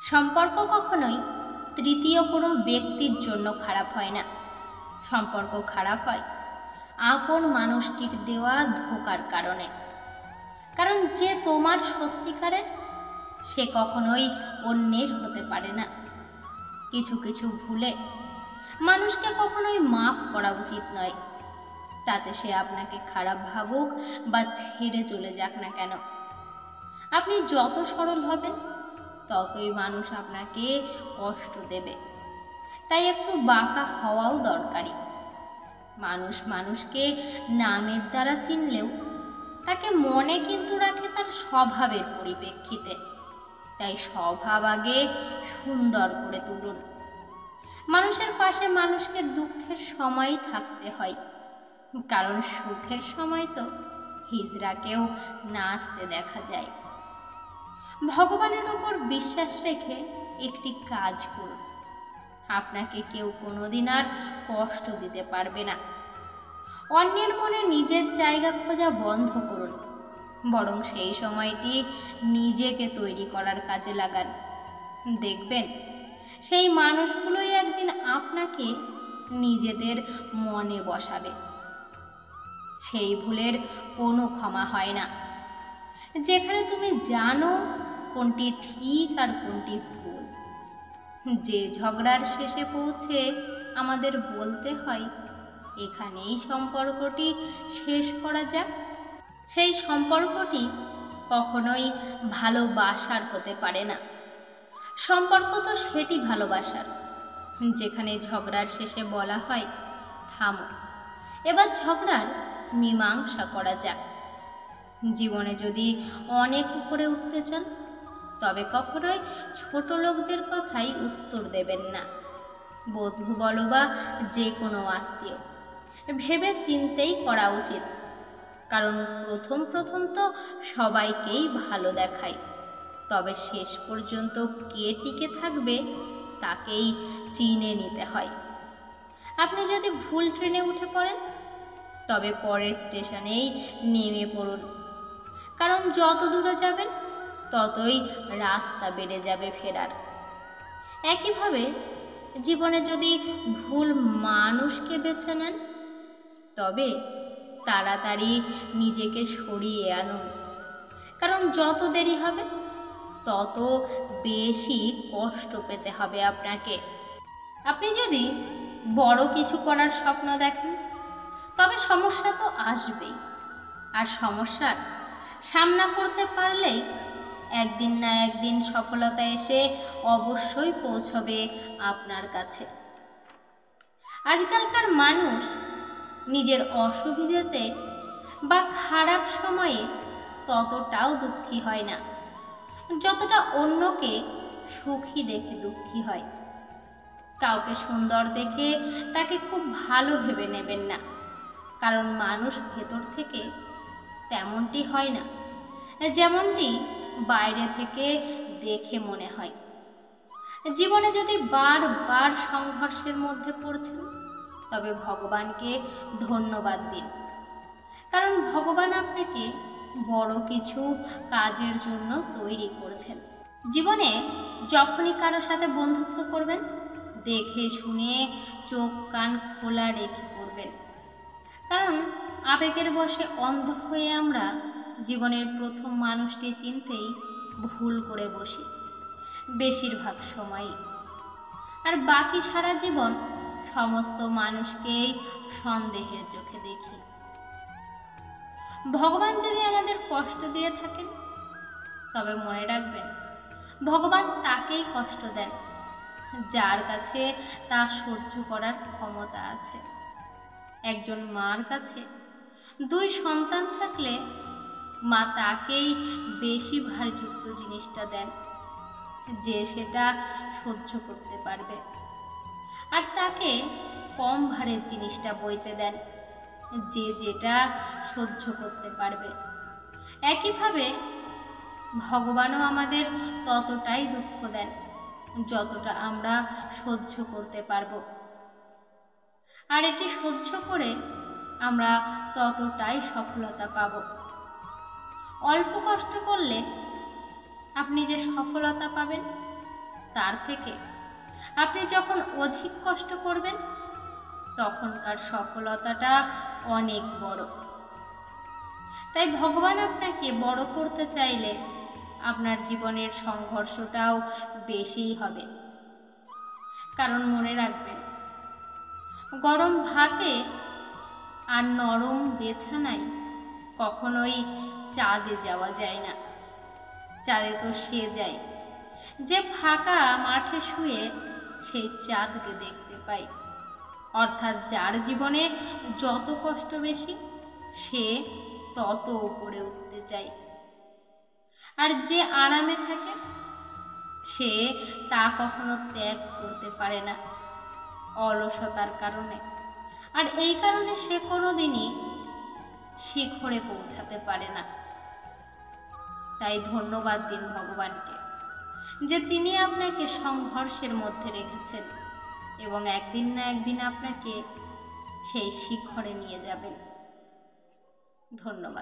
সম্পর্ক কখনোই তৃতীয় কোনো ব্যক্তির জন্য খারাপ হয় না। সম্পর্ক খারাপ হয় আপন মানুষটির দেওয়া ধোঁকার কারণে। কারণ যে তোমার সত্যিকারের সে কখনোই অন্যের হতে পারে না। কিছু কিছু ভুলে মানুষকে কখনোই মাফ করা উচিত নয়, তাতে সে আপনাকে খারাপ ভাবুক বা ছেড়ে চলে যাক না কেন। আপনি যত সরল হবেন ততই মানুষ আপনাকে কষ্ট দেবে, তাই একটু বাঁকা হওয়াও দরকারি। মানুষ মানুষকে নামের দ্বারা চিনলেও তাকে মনে কিন্তু রাখে তার স্বভাবের পরিপ্রেক্ষিতে। তাই স্বভাব আগে সুন্দর করে তুলুন। মানুষের পাশে মানুষকে দুঃখের সময় থাকতে হয়, কারণ সুখের সময় তো হিজড়াকেও নাচতে দেখা যায়। ভগবানের উপর বিশ্বাস রেখে একটি কাজ করুন। আপনাকে কেউ কোনোদিন আর কষ্ট দিতে পারবে না। অন্যের মনে নিজের জায়গা খোঁজা বন্ধ করুন, বরং সেই সময়টি নিজেকে তৈরি করার কাজে লাগান। দেখবেন সেই মানুষগুলোই একদিন আপনাকে নিজেদের মনে বসাবে। সেই ভুলের কোনো ক্ষমা হয় না, যেখানে তুমি জানো কোনটি ঠিক আর কোনটি ভুল। যে ঝগড়ার শেষে পৌঁছে আমাদের বলতে হয় এখানেই সম্পর্কটি শেষ করা যাক, সেই সম্পর্কটি কখনোই ভালোবাসার হতে পারে না। সম্পর্ক তো সেটি ভালোবাসার যেখানে ঝগড়ার শেষে বলা হয় থামো, এবার ঝগড়ার মীমাংসা করা যাক। জীবনে যদি অনেক উপরে উঠতে চান তবে কখনোই ছোট লোকদের কথাই উত্তর দেবেন না। বন্ধু বলো বা যে কোনো আত্মীয়, ভেবে চিন্তেই করা উচিত। কারণ প্রথম প্রথম তো সবাইকেই ভালো দেখায়, তবে শেষ পর্যন্ত কে টিকে থাকবে তাকেই চিনে নিতে হয়। আপনি যদি ভুল ট্রেনে উঠে পড়েন তবে পরের স্টেশনেই নেমে পড়ুন, কারণ যত দূরে যাবেন ততই রাস্তা বেড়ে যাবে ফেরার। একইভাবে জীবনে যদি ভুল মানুষকে বেছে নেন তবে তাড়াতাড়ি নিজেকে সরিয়ে আনুন, কারণ যত দেরি হবে তত বেশি কষ্ট পেতে হবে আপনাকে। আপনি যদি বড় কিছু করার স্বপ্ন দেখেন তবে সমস্যা তো আসবেই, আর সমস্যার সামনা করতে পারলেই একদিন না একদিন সফলতা এসে অবশ্যই পৌঁছবে আপনার কাছে। আজকালকার মানুষ নিজের অসুবিধাতে বা খারাপ সময়ে ততটাও দুঃখী হয় না যতটা অন্যকে সুখী দেখে দুঃখী হয়। কাউকে সুন্দর দেখে তাকে খুব ভালো ভেবে নেবেন না, কারণ মানুষ ভেতর থেকে তেমনটি হয় না যেমনটি বাইরে থেকে দেখে মনে হয়। জীবনে যদি বারবার সংঘর্ষের মধ্যে পড়ছেন তবে ভগবানকে ধন্যবাদ দিন, কারণ ভগবান আপনাকে বড় কিছু কাজের জন্য তৈরি করেছেন। জীবনে যখনই কারো সাথে বন্ধুত্ব করবেন দেখে শুনে চোখ কান খোলা রেখে করবেন, কারণ আবেগের বশে অন্ধ হয়ে আমরা জীবনের প্রথম মানুষটি চিনতেই ভুল করে বসি বেশিরভাগ সময়ই, আর বাকি সারা জীবন সমস্ত মানুষকেই সন্দেহের চোখে দেখি। ভগবান যদি আমাদের কষ্ট দিয়ে থাকেন তবে মনে রাখবেন ভগবান তাকেই কষ্ট দেন যার কাছে তা সহ্য করার ক্ষমতা আছে। একজন মার কাছে 2 সন্তান থাকলে মা তাকেই বেশি ভারযুক্ত জিনিসটা দেন যে সেটা সহ্য করতে পারবে, আর তাকে কম ভারের জিনিসটা বইতে দেন যে যেটা সহ্য করতে পারবে। একইভাবে ভগবানও আমাদের ততটাই দুঃখ দেন যতটা আমরা সহ্য করতে পারবো, আর এটি সহ্য করে আমরা ততটাই সফলতা পাব। অল্প কষ্ট করলে আপনি যে সফলতা পাবেন তার থেকে আপনি যখন অধিক কষ্ট করবেন তখনকার সফলতাটা অনেক বড়। তাই ভগবান আপনাকে বড় করতে চাইলে আপনার জীবনের সংঘর্ষটাও বেশিই হবে। কারণ মনে রাখবেন, গরম ভাতে আর নরম বিছানায় কখনোই চাঁদে যাওয়া যায় না। চাঁদে তো সে যায় যে ফাঁকা মাঠে শুয়ে সেই চাঁদকে দেখতে পায়। অর্থাৎ যার জীবনে যত কষ্ট বেশি সে তত উপরে উঠতে চায়, আর যে আরামে থাকে সে তা কখনো ত্যাগ করতে পারে না অলসতার কারণে। আর এই কারণে সে কোনোদিনই শিখরে পৌঁছাতে পারে না। তাই ধন্যবাদ দিন ভগবানকে যে তিনি আপনাকে সংঘর্ষের মধ্যে রেখেছেন এবং একদিন না একদিন আপনাকে সেই শিখরে নিয়ে যাবেন। ধন্যবাদ।